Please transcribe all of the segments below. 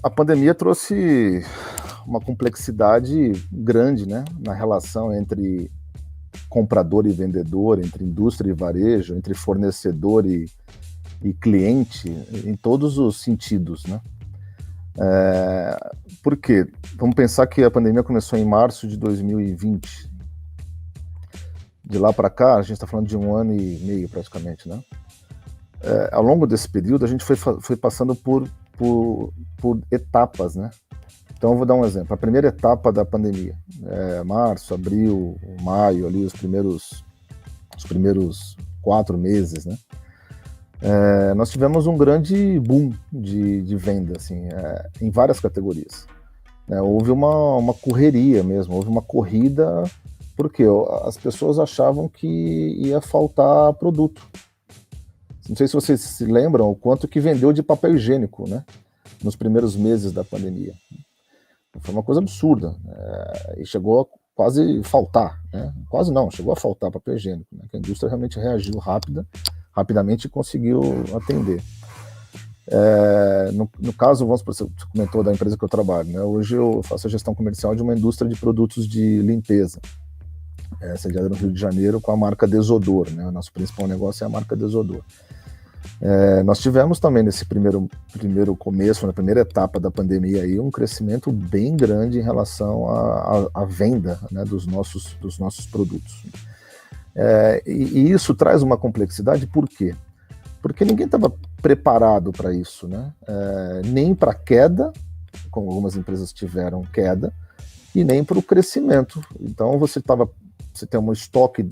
A pandemia trouxe uma complexidade grande, né, na relação entre comprador e vendedor, entre indústria e varejo, entre fornecedor e cliente, em todos os sentidos, né? Por quê? Vamos pensar que a pandemia começou em março de 2020. De lá para cá, a gente está falando de 1 ano e meio praticamente, né? Ao longo desse período, a gente foi passando por etapas, né? Então, eu vou dar um exemplo. A primeira etapa da pandemia, março, abril, maio, ali os primeiros 4 meses, né? Nós tivemos um grande boom de venda, assim, em várias categorias. Houve uma correria mesmo, houve uma corrida, porque as pessoas achavam que ia faltar produto. Não sei se vocês se lembram o quanto que vendeu de papel higiênico, né? Nos primeiros meses da pandemia. Foi uma coisa absurda, e chegou a quase faltar, né? Quase não, chegou a faltar papel higiênico, né? Que a indústria realmente reagiu rapidamente e conseguiu atender. No caso, você comentou da empresa que eu trabalho, né? Hoje eu faço a gestão comercial de uma indústria de produtos de limpeza, sediada no Rio de Janeiro, com a marca Desodor, né? O nosso principal negócio é a marca Desodor. Nós tivemos também nesse primeiro começo, na primeira etapa da pandemia, aí, um crescimento bem grande em relação à venda, né, dos nossos produtos. E isso traz uma complexidade, por quê? Porque ninguém estava preparado para isso, né? Nem para queda, como algumas empresas tiveram queda, e nem para o crescimento. Então você tem um estoque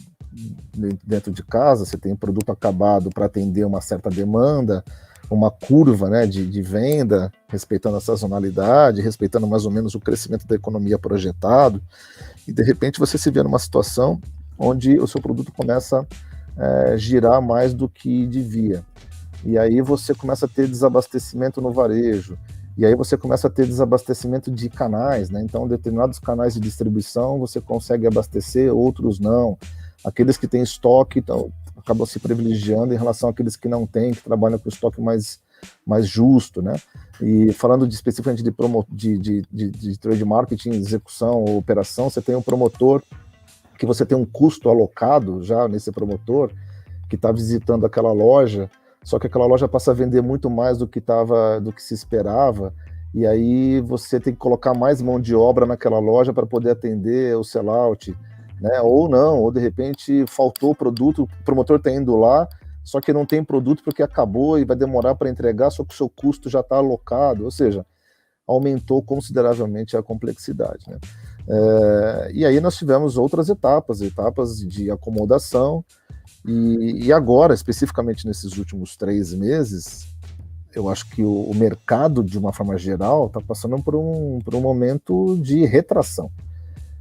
dentro de casa, você tem produto acabado para atender uma certa demanda, uma curva, né, de venda, respeitando a sazonalidade, respeitando mais ou menos o crescimento da economia projetado, e de repente você se vê numa situação onde o seu produto começa a girar mais do que devia. E aí você começa a ter desabastecimento no varejo, e aí você começa a ter desabastecimento de canais, né? Então, determinados canais de distribuição você consegue abastecer, outros não. Aqueles que têm estoque então, acabam se privilegiando em relação àqueles que não têm, que trabalham com estoque mais justo, né? E falando especificamente de trade marketing, execução ou operação, você tem um promotor que você tem um custo alocado já nesse promotor que está visitando aquela loja, só que aquela loja passa a vender muito mais do que se esperava, e aí você tem que colocar mais mão de obra naquela loja para poder atender o sellout, né? Ou não, ou de repente faltou produto, o promotor está indo lá, só que não tem produto porque acabou e vai demorar para entregar, só que o seu custo já está alocado, ou seja, aumentou consideravelmente a complexidade, né? E aí nós tivemos outras etapas de acomodação, e agora, especificamente nesses últimos 3 meses, eu acho que o mercado, de uma forma geral, está passando por um momento de retração,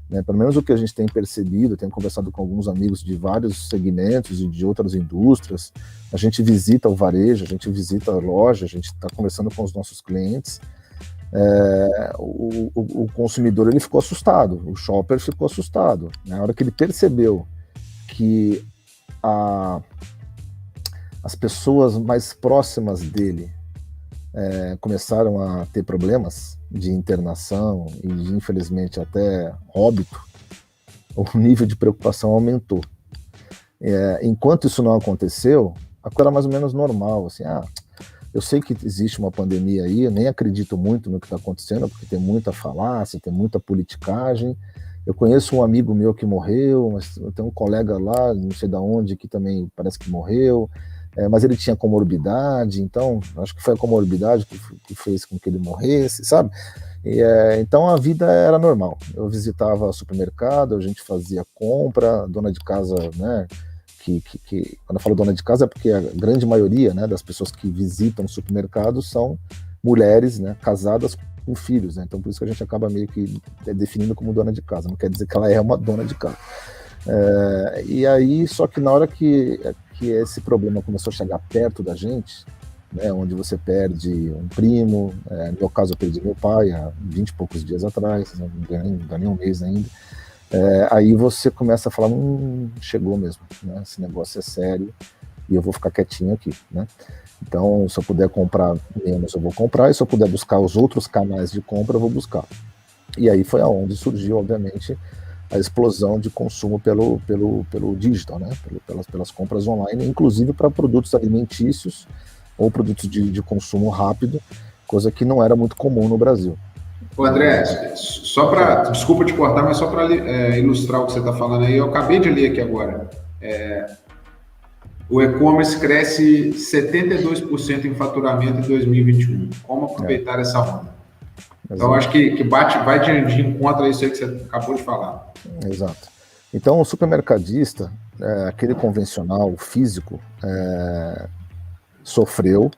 né? Pelo menos o que a gente tem percebido, tenho conversado com alguns amigos de vários segmentos e de outras indústrias, a gente visita o varejo, a gente visita a loja, a gente está conversando com os nossos clientes, o consumidor ele ficou assustado, o shopper ficou assustado. Na hora que ele percebeu que as pessoas mais próximas dele começaram a ter problemas de internação e de, infelizmente, até óbito, o nível de preocupação aumentou. Enquanto isso não aconteceu, a coisa era mais ou menos normal, assim, eu sei que existe uma pandemia aí, eu nem acredito muito no que está acontecendo, porque tem muita falácia, tem muita politicagem. Eu conheço um amigo meu que morreu, mas eu tenho um colega lá, não sei de onde, que também parece que morreu, mas ele tinha comorbidade, então acho que foi a comorbidade que fez com que ele morresse, sabe? Então a vida era normal. Eu visitava supermercado, a gente fazia compra, a dona de casa, né? Quando eu falo dona de casa é porque a grande maioria, né, das pessoas que visitam o supermercado são mulheres, né, casadas com filhos, né? Então por isso que a gente acaba meio que definindo como dona de casa, não quer dizer que ela é uma dona de casa. E aí, só que na hora que esse problema começou a chegar perto da gente, né, onde você perde um primo, no meu caso eu perdi meu pai há 20 e poucos dias atrás, não dá nem um mês ainda, aí você começa a falar, chegou mesmo, né, esse negócio é sério, e eu vou ficar quietinho aqui, né? Então, se eu puder comprar menos, eu vou comprar, e se eu puder buscar os outros canais de compra, eu vou buscar. E aí foi aonde surgiu, obviamente, a explosão de consumo pelo digital, né? Pelas compras online, inclusive para produtos alimentícios ou produtos de consumo rápido, coisa que não era muito comum no Brasil. Ô André, só para, desculpa te cortar, mas só para ilustrar o que você está falando aí, eu acabei de ler aqui agora. O e-commerce cresce 72% em faturamento em 2021. Como aproveitar essa onda? Então, acho que vai de encontro a isso aí que você acabou de falar. Exato. Então, o supermercadista, aquele convencional, físico, sofreu.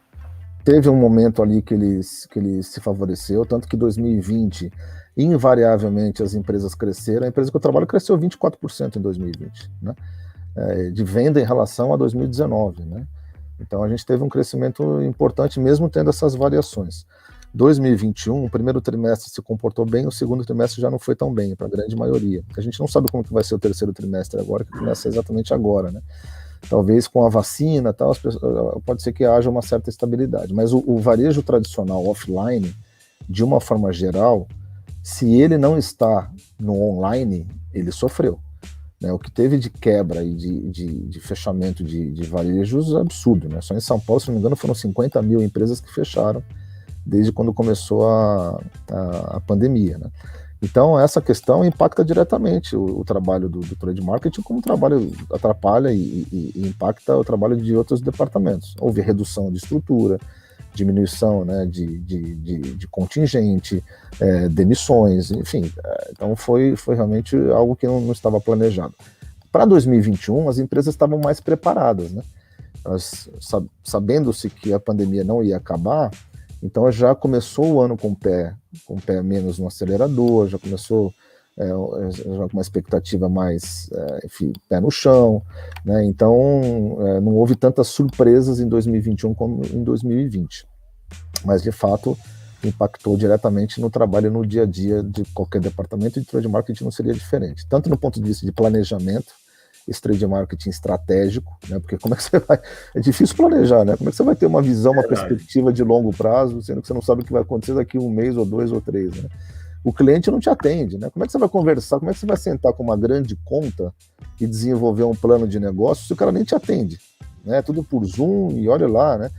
Teve um momento ali que ele se favoreceu, tanto que 2020, invariavelmente, as empresas cresceram. A empresa que eu trabalho cresceu 24% em 2020, né? De venda em relação a 2019, né? Então, a gente teve um crescimento importante, mesmo tendo essas variações. 2021, o primeiro trimestre se comportou bem, o segundo trimestre já não foi tão bem, para a grande maioria. A gente não sabe como que vai ser o terceiro trimestre agora, que começa exatamente agora, né? Talvez com a vacina, tal, pode ser que haja uma certa estabilidade, mas o varejo tradicional offline, de uma forma geral, se ele não está no online, ele sofreu. Né? O que teve de quebra e de fechamento de varejos é absurdo. Né? Só em São Paulo, se não me engano, foram 50 mil empresas que fecharam desde quando começou a pandemia. Né? Então, essa questão impacta diretamente o trabalho do trade marketing, como o trabalho atrapalha e impacta o trabalho de outros departamentos. Houve redução de estrutura, diminuição, né, de contingente, demissões, enfim. Então, foi realmente algo que não estava planejado. Para 2021, as empresas estavam mais preparadas, né? Sabendo-se que a pandemia não ia acabar, então já começou o ano com o pé menos no acelerador, já começou já com uma expectativa mais, enfim, pé no chão, né? Então não houve tantas surpresas em 2021 como em 2020, mas de fato impactou diretamente no trabalho no dia a dia de qualquer departamento, e de trade marketing não seria diferente, tanto no ponto de vista de planejamento, esse trade marketing estratégico, né? Porque como é que você vai... É difícil planejar, né? Como é que você vai ter uma visão, uma perspectiva de longo prazo, sendo que você não sabe o que vai acontecer daqui um mês, ou 2, ou 3, né? O cliente não te atende, né? Como é que você vai conversar, como é que você vai sentar com uma grande conta e desenvolver um plano de negócio se o cara nem te atende, né? Tudo por Zoom e olha lá, né?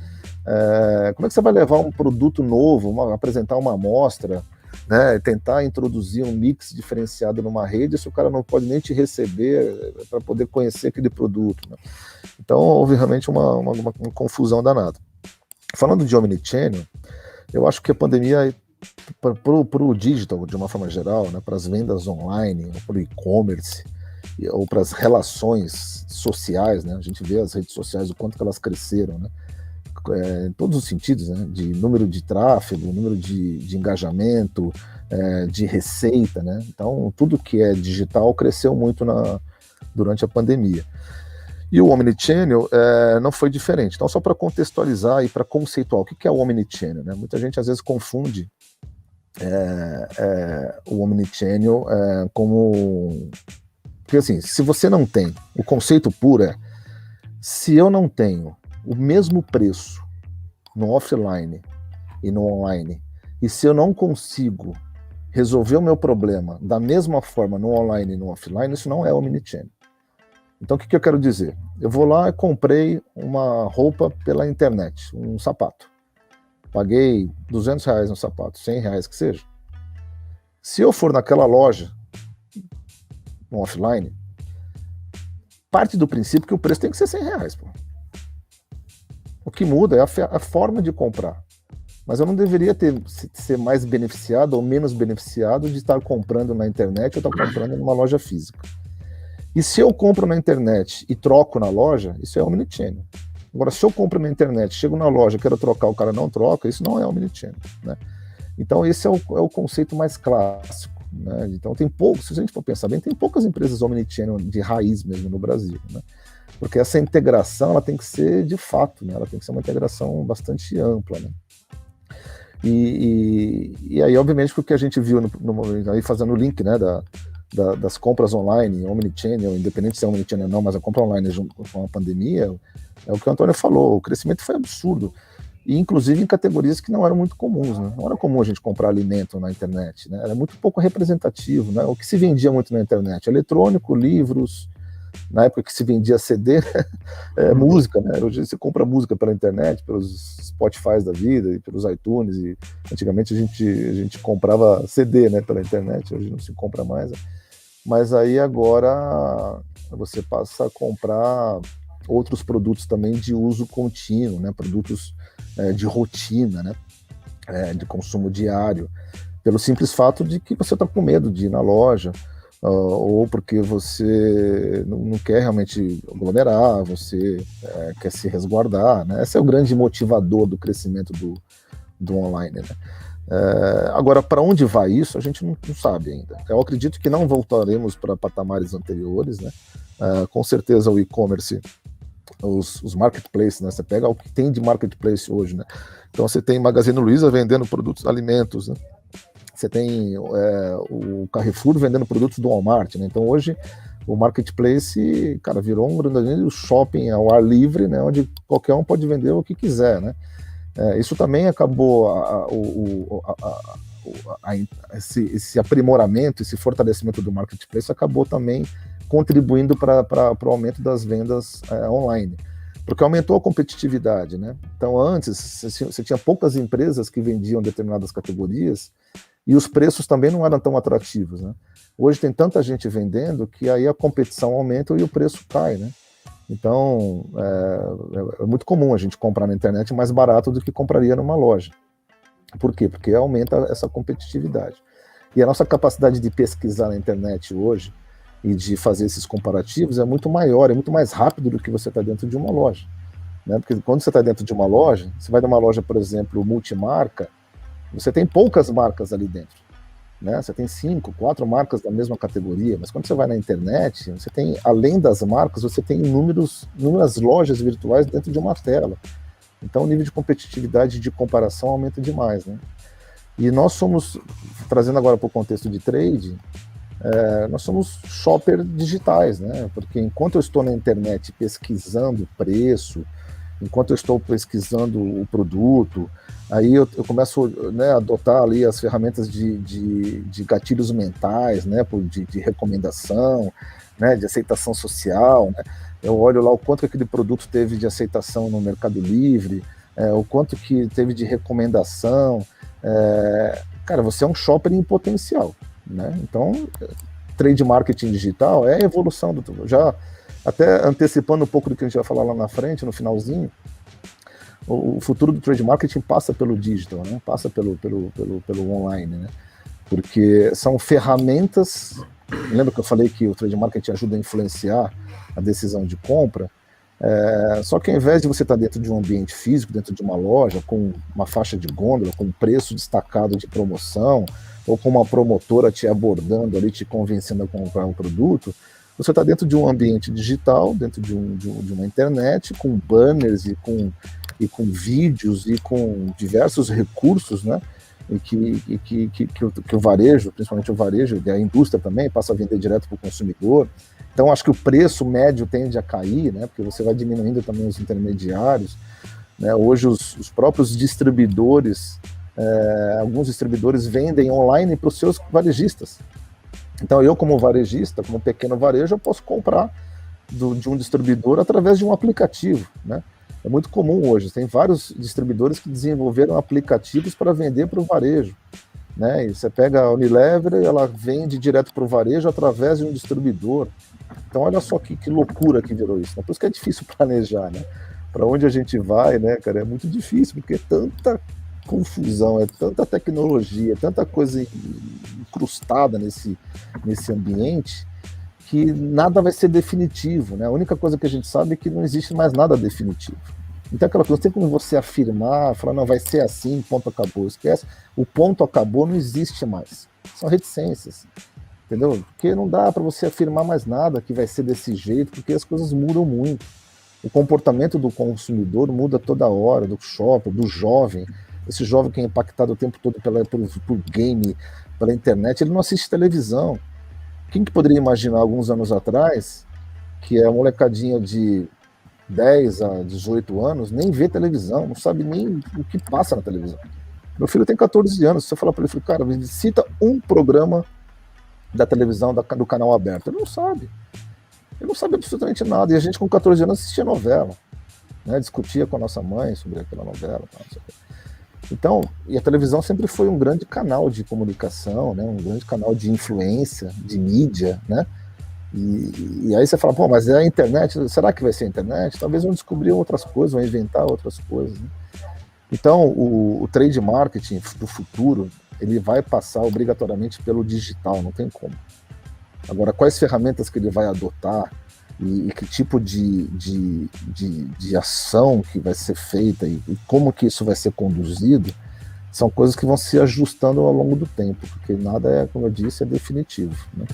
Como é que você vai levar um produto novo, apresentar uma amostra, né, tentar introduzir um mix diferenciado numa rede, se o cara não pode nem te receber para poder conhecer aquele produto, né? Então houve realmente uma confusão danada. Falando de omnichannel, eu acho que a pandemia, para o digital de uma forma geral, né, para as vendas online, para o e-commerce, ou para as relações sociais, né, a gente vê as redes sociais, o quanto que elas cresceram, né, em todos os sentidos, né, de número de tráfego, número de engajamento, de receita, né? Então tudo que é digital cresceu muito durante a pandemia. E o omnichannel não foi diferente. Então, só para contextualizar e para conceituar, o que é o omnichannel, né? Muita gente às vezes confunde o omnichannel como... Porque assim, se você não tem, o conceito puro se eu não tenho o mesmo preço no offline e no online, e se eu não consigo resolver o meu problema da mesma forma no online e no offline, isso não é omnichannel. Então, o que eu quero dizer? Eu vou lá e comprei uma roupa pela internet, um sapato. Paguei R$200 no sapato, R$100 que seja. Se eu for naquela loja, no offline, parte do princípio que o preço tem que ser R$100, pô. O que muda é a forma de comprar. Mas eu não deveria ser mais beneficiado ou menos beneficiado de estar comprando na internet ou estar comprando numa loja física. E se eu compro na internet e troco na loja, isso é omnichannel. Agora, se eu compro na internet, chego na loja, quero trocar, o cara não troca, isso não é omnichannel, né? Então, esse é o conceito mais clássico, né? Então, tem poucos, se a gente for pensar bem, tem poucas empresas omnichannel de raiz mesmo no Brasil, né? Porque essa integração, ela tem que ser de fato, né? Ela tem que ser uma integração bastante ampla, né? E aí, obviamente, o que a gente viu no momento, aí fazendo o link, né, das compras online, omnichannel, independente se é omnichannel ou não, mas a compra online junto com a pandemia, é o que o Antônio falou, o crescimento foi absurdo. E inclusive em categorias que não eram muito comuns, né? Não era comum a gente comprar alimento na internet, né? Era muito pouco representativo, né? O que se vendia muito na internet, eletrônico, livros, na época que se vendia CD, música, né? Hoje você compra música pela internet, pelos Spotify da vida e pelos iTunes, e antigamente a gente comprava CD, né, pela internet, hoje não se compra mais, né? Mas aí agora você passa a comprar outros produtos também de uso contínuo, né? Produtos de rotina, né? De consumo diário, pelo simples fato de que você está com medo de ir na loja, ou porque você não quer realmente aglomerar, você quer se resguardar, né? Esse é o grande motivador do crescimento do online, né? Agora, para onde vai isso, a gente não sabe ainda. Eu acredito que não voltaremos para patamares anteriores, né? Com certeza o e-commerce, os marketplaces, né? Você pega o que tem de marketplace hoje, né? Então você tem Magazine Luiza vendendo produtos, alimentos, né? Você tem o Carrefour vendendo produtos do Walmart, né? Então hoje o marketplace, cara, virou um grande shopping ao ar livre, né? Onde qualquer um pode vender o que quiser, né? Isso também acabou esse aprimoramento, esse fortalecimento do marketplace acabou também contribuindo para o aumento das vendas online, porque aumentou a competitividade, né? Então antes você tinha poucas empresas que vendiam determinadas categorias e os preços também não eram tão atrativos, né? Hoje tem tanta gente vendendo que aí a competição aumenta e o preço cai, né? Então é muito comum a gente comprar na internet mais barato do que compraria numa loja. Por quê? Porque aumenta essa competitividade. E a nossa capacidade de pesquisar na internet hoje e de fazer esses comparativos é muito maior, é muito mais rápido do que você está dentro de uma loja, né? Porque quando você está dentro de uma loja, você vai numa loja, por exemplo, multimarca, você tem poucas marcas ali dentro, né? Você tem 5, 4 marcas da mesma categoria, mas quando você vai na internet, você tem, além das marcas, você tem inúmeras lojas virtuais dentro de uma tela. Então o nível de competitividade e de comparação aumenta demais, né? E nós somos, trazendo agora para o contexto de trade, nós somos shopper digitais, né? Porque enquanto eu estou na internet pesquisando preço, enquanto eu estou pesquisando o produto, aí eu começo, né, a adotar ali as ferramentas de gatilhos mentais, né, de recomendação, né, de aceitação social, né? Eu olho lá o quanto que aquele produto teve de aceitação no Mercado Livre, o quanto que teve de recomendação. Cara, você é um shopper em potencial, né? Então, trade marketing digital é a evolução do... Já até antecipando um pouco do que a gente vai falar lá na frente, no finalzinho, o futuro do trade marketing passa pelo digital, né? Passa pelo online, né? Porque são ferramentas. Lembra que eu falei que o trade marketing ajuda a influenciar a decisão de compra? Só que ao invés de você estar dentro de um ambiente físico, dentro de uma loja, com uma faixa de gôndola, com um preço destacado de promoção, ou com uma promotora te abordando ali, te convencendo a comprar um produto, você está dentro de um ambiente digital, dentro de uma internet, com banners e com vídeos e com diversos recursos, né? E que o varejo, principalmente o varejo, e a indústria também, passa a vender direto para o consumidor. Então, acho que o preço médio tende a cair, né? Porque você vai diminuindo também os intermediários, né? Hoje, os próprios distribuidores, alguns distribuidores vendem online para os seus varejistas. Então, eu como varejista, como pequeno varejo, eu posso comprar de um distribuidor através de um aplicativo, né? É muito comum hoje, tem vários distribuidores que desenvolveram aplicativos para vender para o varejo, né? E você pega a Unilever e ela vende direto para o varejo através de um distribuidor. Então olha só que loucura que virou isso, né? Por isso que é difícil planejar, né? Para onde a gente vai, né, cara? É muito difícil, porque é tanta confusão, é tanta tecnologia, tanta coisa incrustada nesse ambiente, que nada vai ser definitivo, né? A única coisa que a gente sabe é que não existe mais nada definitivo. Então aquela coisa, tem como você afirmar, falar, não, vai ser assim, ponto, acabou. Esquece, o ponto acabou não existe mais. São reticências, entendeu? Porque não dá para você afirmar mais nada que vai ser desse jeito, porque as coisas mudam muito. O comportamento do consumidor muda toda hora, do shopper, do jovem. Esse jovem que é impactado o tempo todo por game, pela internet, ele não assiste televisão. Quem que poderia imaginar alguns anos atrás que a molecadinha de 10 a 18 anos nem vê televisão, não sabe nem o que passa na televisão. Meu filho tem 14 anos, se você falar para ele, cara, cita um programa da televisão do canal aberto, ele não sabe. Ele não sabe absolutamente nada. E a gente com 14 anos assistia novela, né? Discutia com a nossa mãe sobre aquela novela. Então, e a televisão sempre foi um grande canal de comunicação, né? Um grande canal de influência, de mídia, né? E aí você fala, pô, mas é a internet, será que vai ser a internet? Talvez vão descobrir outras coisas, vão inventar outras coisas, né? Então, o trade marketing do futuro, ele vai passar obrigatoriamente pelo digital, não tem como. Agora, quais ferramentas que ele vai adotar e que tipo de ação que vai ser feita e como que isso vai ser conduzido, são coisas que vão se ajustando ao longo do tempo, porque nada é, como eu disse, é definitivo, né?